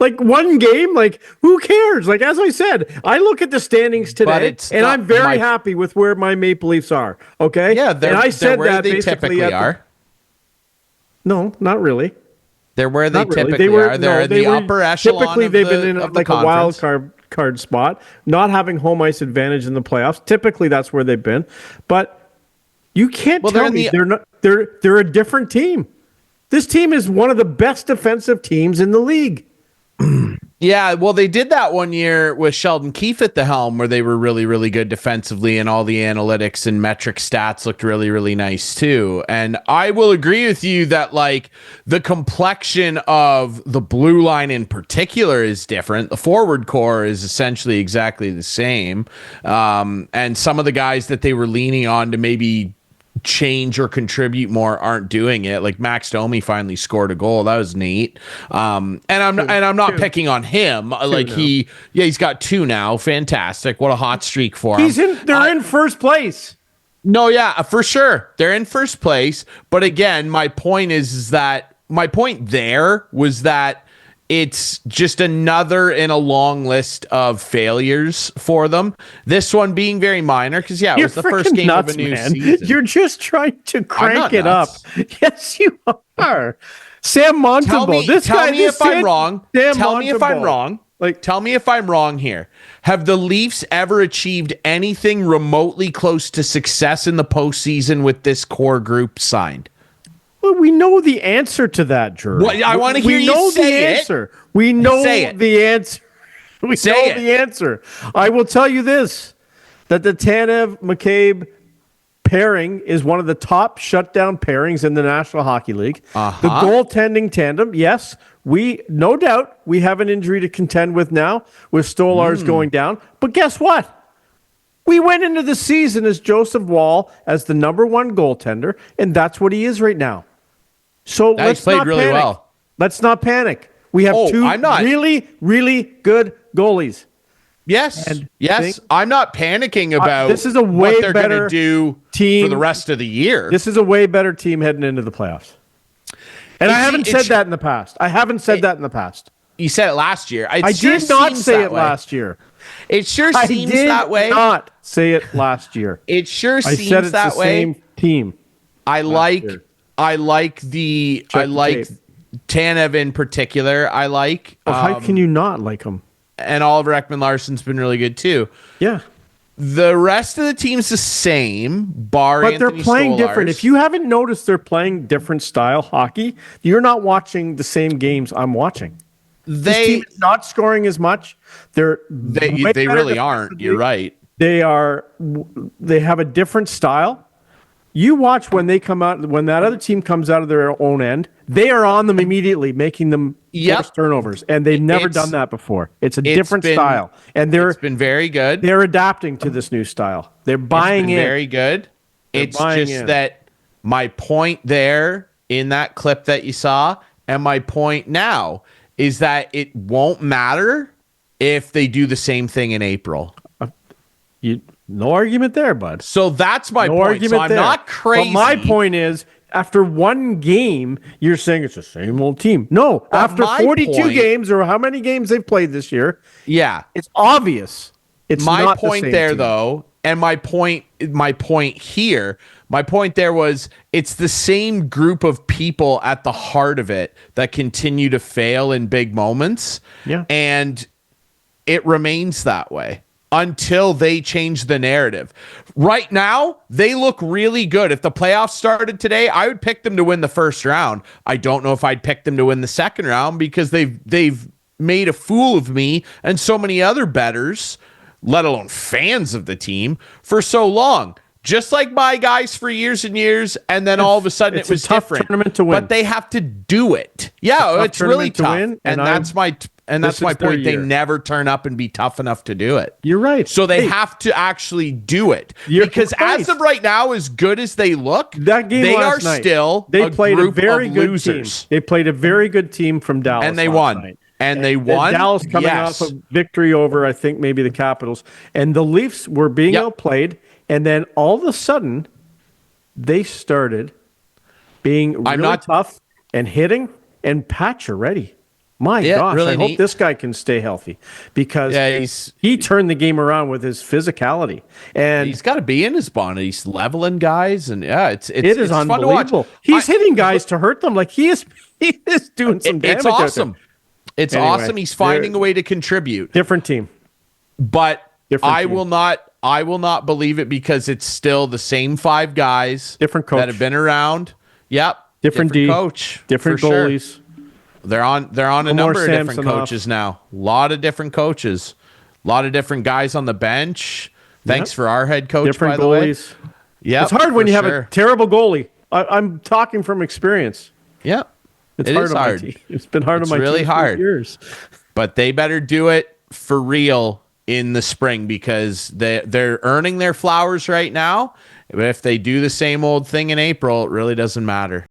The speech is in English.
Like one game, like who cares? Like as I said, I look at the standings today, and I'm very happy with where my Maple Leafs are. Okay, Yeah, and I said where that they basically typically are. No, not really. They're where they Not really. typically are. They're in the upper echelon typically of they've been in the like a wild conference. card spot, not having home ice advantage in the playoffs. Typically, that's where they've been. But you can't tell me they're not. They're a different team. This team is one of the best defensive teams in the league. Yeah, well, they did that one year with Sheldon Keefe at the helm where they were really, really good defensively and all the analytics and metric stats looked really, really nice too. And I will agree with you that like the complexion of the blue line in particular is different. The forward core is essentially exactly the same. And some of the guys that they were leaning on to maybe change or contribute more aren't doing it. Like Max Domi finally scored a goal. That was neat. And I'm not picking on him. Like he's got 2 now. Fantastic. What a hot streak for him. They're in first place. No, yeah, for sure. They're in first place. But again, my point is that my point there was that it's just another in a long list of failures for them. This one being very minor because, it was the first game of a new season. You're just trying to crank it up. Yes, you are. Sam Montembeault. Tell me if I'm wrong. Tell me if I'm wrong. Tell me if I'm wrong here. Have the Leafs ever achieved anything remotely close to success in the postseason with this core group signed? Well, we know the answer to that, Drew. Well, I want to hear you say it. Answer. We know the answer. We know the answer. I will tell you this, that the Tanev-McCabe pairing is one of the top shutdown pairings in the National Hockey League. The goaltending tandem, yes, no doubt we have an injury to contend with now with Stolarz going down. But guess what? We went into the season as Joseph Woll as the number 1 goaltender, and that's what he is right now. So let's not panic. Well. Let's not panic. We have 2 really, really good goalies. Yes, I'm not panicking about this is a way what they're going better to do team for the rest of the year. This is a way better team heading into the playoffs. And I haven't said that in the past. You said it last year. I did not say it last year. It sure seems that way. I did not say it last year. It sure seems I said it's that the way. Same team. I like Tanev in particular. I like. How can you not like him? And Oliver Ekman-Larsson's been really good too. Yeah. The rest of the team's the same, bar but Anthony they're playing Stolarz. different. If you haven't noticed, they're playing different style hockey. You're not watching the same games I'm watching. This team is not scoring as much. They really aren't. You're right. They have a different style. You watch when they come out, when that other team comes out of their own end, they are on them immediately, making them force turnovers, and they've never done that before. It's a different style, and it's been very good. They're adapting to this new style. They're buying in. Very good. It's just that my point there in that clip that you saw, and my point now is that it won't matter if they do the same thing in April. No argument there, bud. So that's my point. So I'm not crazy. But my point is, after one game, you're saying it's the same old team. No, after 42 games or how many games they've played this year, it's obvious. It's my not point the same there, team. though, and my point here. My point there was it's the same group of people at the heart of it that continue to fail in big moments. Yeah. And it remains that way until they change the narrative. Right now, they look really good. If the playoffs started today, I would pick them to win the first round. I don't know if I'd pick them to win the second round because they've made a fool of me and so many other bettors, let alone fans of the team, for so long. Just like my guys for years and years, and then all of a sudden it was a tough different. Tournament to win. But they have to do it. Yeah, it's really tough. Win, and that's my point. They never turn up and be tough enough to do it. You're right. So they have to actually do it. Because as of right now, as good as they look, that game they last are night, still they played a very good losers. team. They played a very good team from Dallas. And they won. Night. And they won. Dallas coming off a victory over, I think, maybe the Capitals. And the Leafs were being outplayed. And then all of a sudden, they started being really tough and hitting, and Patch are ready. My gosh, really I hope neat. this guy can stay healthy because he turned the game around with his physicality, and he's got to be in his bonnet. He's leveling guys, and it's fun to watch. He's hitting guys to hurt them. Like he is doing some damage. It's awesome. It's Anyway, awesome. He's finding a way to contribute. Different team, but I team. will not believe it because it's still the same 5 guys, different coach that have been around. Yep, different coach, different goalies. Sure. They're on a number of different coaches now. A lot of different coaches, a lot of different guys on the bench. Thanks for our head coach, different by the goalies. way. Yeah, it's hard when you have a terrible goalie. I'm talking from experience. Yeah, it's hard. It's been hard on my team. It's really hard for years. But they better do it for real in the spring because they're earning their flowers right now. But if they do the same old thing in April, it really doesn't matter.